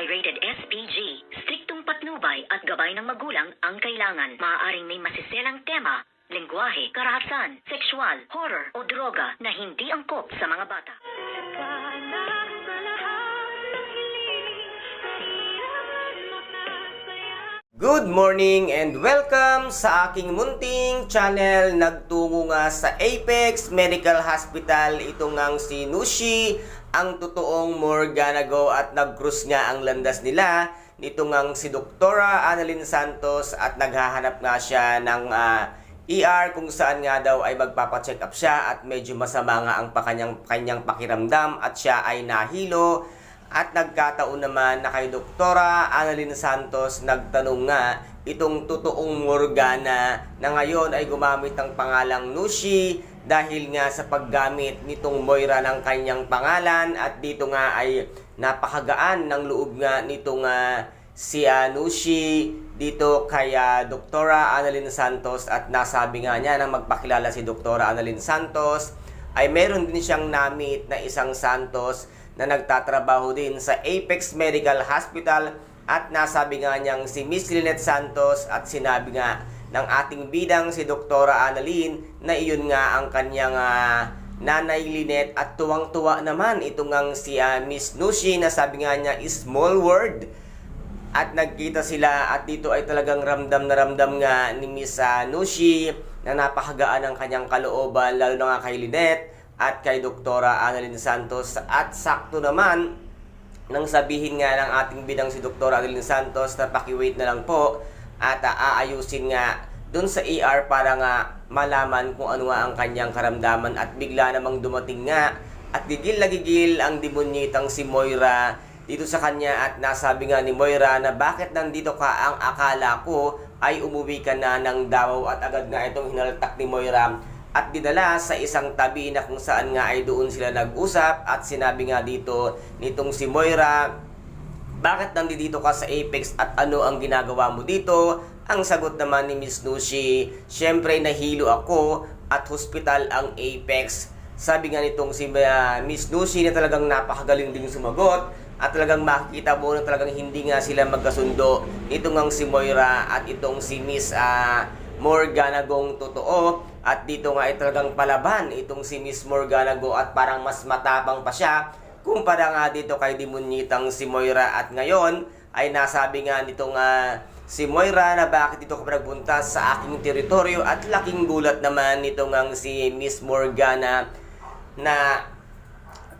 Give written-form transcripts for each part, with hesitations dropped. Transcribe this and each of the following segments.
Rated SPG. Striktong patnubay at gabay ng magulang ang kailangan. Maaaring may masiselang tema, lengguwahe, karahasan, sexual, horror o droga na hindi angkop sa mga bata. Good morning and welcome sa aking munting channel. Nagtungo nga sa Apex Medical Hospital itong ngang si Nushi, ang totoong Morganago, at nag-cruise nga ang landas nila nito ngang si Doktora Annalyn Santos at naghahanap nga siya ng ER kung saan nga daw ay magpapacheck up siya at medyo masama nga ang kanyang pakiramdam at siya ay nahilo. At nagkataon naman na kay Doktora Annalyn Santos nagtanong nga itong totoong Morgana na ngayon ay gumamit ng pangalang Nushi dahil nga sa paggamit nitong Moira ng kanyang pangalan, at dito nga ay napakagaan ng loob nga nitong si Nushi dito kay Doktora Annalyn Santos, at nasabi nga niya nang magpakilala si Doktora Annalyn Santos ay meron din siyang na-meet na isang Santos na nagtatrabaho din sa Apex Medical Hospital, at nasabi nga niyang si Miss Lynette Santos, at sinabi nga ng ating bidang si Doktora Annalyn na iyon nga ang kanyang nanay Lynette, at tuwang-tuwa naman itong ngang si Miss Nushi na sabi nga niya small world. At nagkita sila at dito ay talagang ramdam na ramdam nga ni Miss Nushi na napakagaan ang kanyang kalooban, lalo na nga kay Lynette at kay Doktora Annalyn Santos. At sakto naman nang sabihin nga ng ating bidang si Doktora Annalyn Santos na pakiwait na lang po at aayusin nga dun sa ER para nga malaman kung ano nga ang kanyang karamdaman, at bigla namang dumating nga at gigil na gigil ang demonyitang si Moira dito sa kanya, at nasabi nga ni Moira na bakit nandito ka, ang akala ko ay umuwi ka na ng Davao, at agad nga itong hinaltak ni Moira at dinala sa isang tabi na kung saan nga ay doon sila nag-usap. At sinabi nga dito nitong si Moira, bakit nandito ka sa Apex at ano ang ginagawa mo dito? Ang sagot naman ni Miss Nushi, syempre nahilo ako at hospital ang Apex. Sabi nga nitong si Miss Nushi na talagang napakagaling din sumagot, at talagang makikita mo na talagang hindi nga sila magkasundo itong ang si Moira at itong si Miss Morganagong totoo. At dito nga ay talagang palaban itong si Miss Morganago at parang mas matapang pa siya kumpara nga dito kay demonyitang si Moira. At ngayon ay nasabi nga nitong si Moira na bakit dito ka nagpunta sa aking teritoryo, at laking gulat naman nitong ang si Miss Morgana na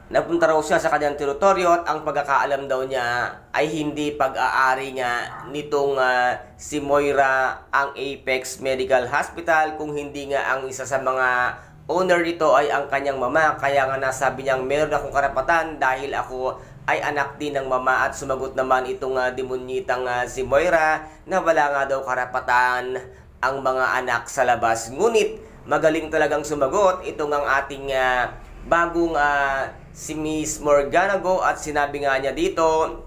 napunta raw siya sa kanyang teritoryo, at ang pagkakaalam daw niya ay hindi pag-aari nga nitong si Moira ang Apex Medical Hospital, kung hindi nga ang isa sa mga owner dito ay ang kanyang mama. Kaya nga nasabi niyang meron akong karapatan dahil ako ay anak din ng mama, at sumagot naman itong demonyitang si Moira na wala nga daw karapatan ang mga anak sa labas. Ngunit magaling talagang sumagot itong ang ating bagong si Miss Morganago, at sinabi nga niya dito,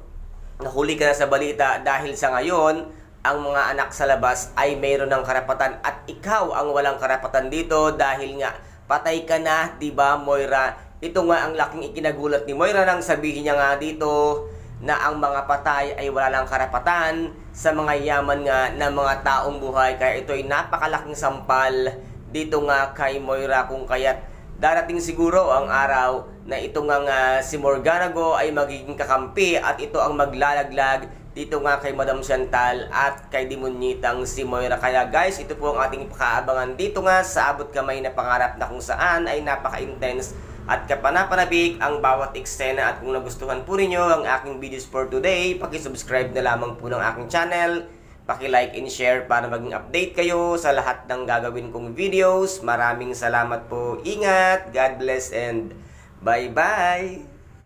nahuli ka na sa balita dahil sa ngayon ang mga anak sa labas ay mayroon ng karapatan at ikaw ang walang karapatan dito dahil nga patay ka na, di ba Moira? Ito nga ang laking ikinagulat ni Moira nang sabihin niya nga dito na ang mga patay ay wala lang karapatan sa mga yaman nga ng mga taong buhay. Kaya ito ay napakalaking sampal dito nga kay Moira, kung kaya't darating siguro ang araw na ito nga si Morganago ay magiging kakampi, at ito ang maglalaglag dito nga kay Madam Chantal at kay demonyitang si Moira. Kaya guys, ito po ang ating pakaabangan dito nga sa abot kamay na pangarap na kung saan ay napaka-intense at kapanapanabik ang bawat eksena. At kung nagustuhan po ninyo ang aking videos for today, paki-subscribe na lamang po ng aking channel, paki-like and share para maging update kayo sa lahat ng gagawin kong videos. Maraming salamat po. Ingat, God bless, and bye-bye!